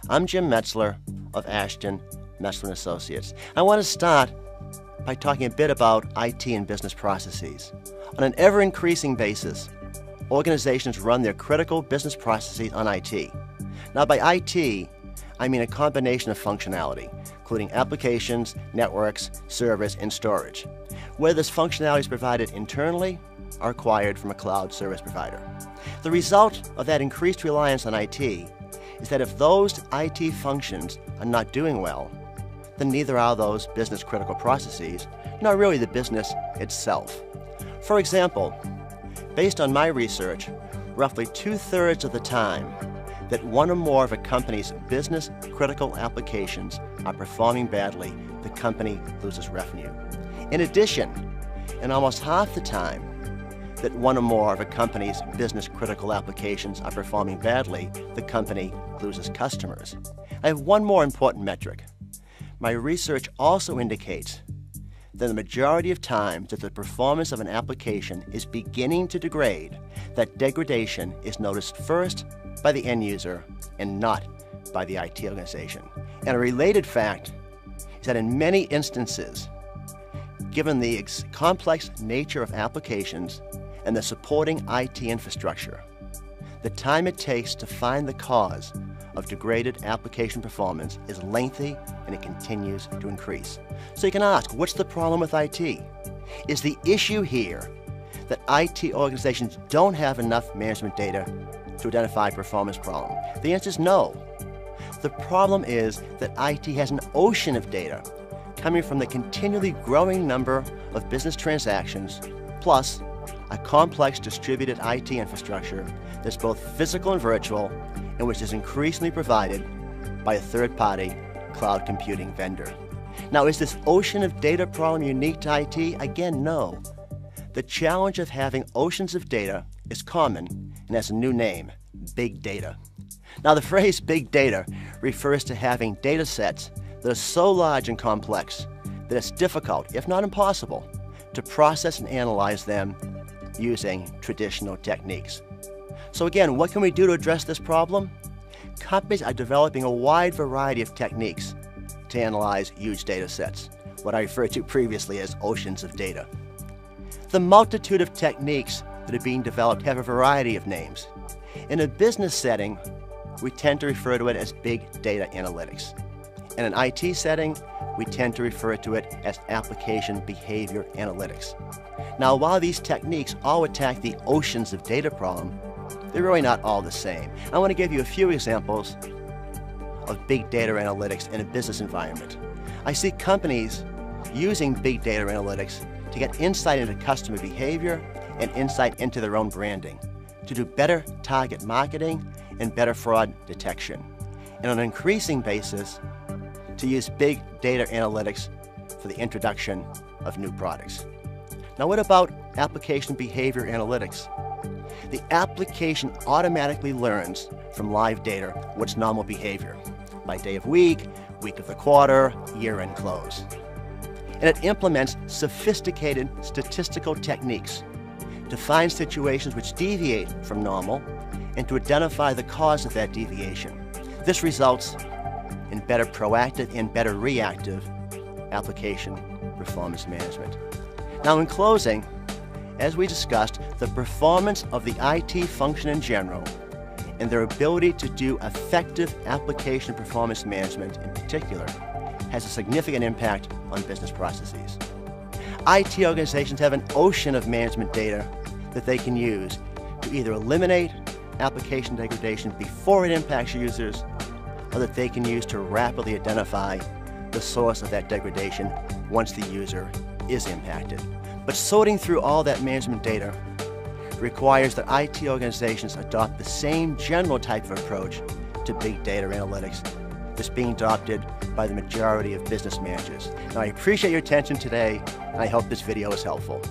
I'm Jim Metzler of Ashton, Metzler & Associates. I want to start by talking a bit about IT and business processes. On an ever-increasing basis, organizations run their critical business processes on IT. Now, by IT, I mean a combination of functionality, including applications, networks, servers, and storage. Whether this functionality is provided internally or acquired from a cloud service provider. The result of that increased reliance on IT is that if those IT functions are not doing well, then neither are those business critical processes, nor really the business itself. For example, based on my research, roughly 2/3 of the time that one or more of a company's business critical applications are performing badly, the company loses revenue. In addition, in almost half the time that one or more of a company's business critical applications are performing badly, the company loses customers. I have one more important metric. My research also indicates that the majority of times that the performance of an application is beginning to degrade, that degradation is noticed first by the end user and not by the IT organization. And a related fact is that in many instances, given the complex nature of applications and the supporting IT infrastructure, the time it takes to find the cause of degraded application performance is lengthy and it continues to increase. So you can ask, what's the problem with IT? Is the issue here that IT organizations don't have enough management data to identify performance problem? The answer is no. The problem is that IT has an ocean of data coming from the continually growing number of business transactions, plus a complex distributed IT infrastructure that's both physical and virtual, and which is increasingly provided by a third-party cloud computing vendor. Now, is this ocean of data problem unique to IT? Again, no. The challenge of having oceans of data is common and has a new name, big data. Now, the phrase big data refers to having data sets that are so large and complex that it's difficult, if not impossible, to process and analyze them using traditional techniques. So again, what can we do to address this problem? Companies are developing a wide variety of techniques to analyze huge data sets, what I referred to previously as oceans of data. The multitude of techniques that are being developed have a variety of names. In a business setting, we tend to refer to it as big data analytics. In an IT setting, we tend to refer to it as application behavior analytics. Now, while these techniques all attack the oceans of data problem, they're really not all the same. I want to give you a few examples of big data analytics in a business environment. I see companies using big data analytics to get insight into customer behavior and insight into their own branding, to do better target marketing and better fraud detection, and on an increasing basis, to use big data analytics for the introduction of new products. Now, what about application behavior analytics? The application automatically learns from live data what's normal behavior by day of week, week of the quarter, year-end close. And it implements sophisticated statistical techniques to find situations which deviate from normal and to identify the cause of that deviation. This results in better proactive and better reactive application performance management. Now, in closing, as we discussed, the performance of the IT function in general and their ability to do effective application performance management in particular has a significant impact on business processes. IT organizations have an ocean of management data that they can use to either eliminate application degradation before it impacts users, or that they can use to rapidly identify the source of that degradation once the user is impacted. But sorting through all that management data requires that IT organizations adopt the same general type of approach to big data analytics that's being adopted by the majority of business managers. Now, I appreciate your attention today, and I hope this video is helpful.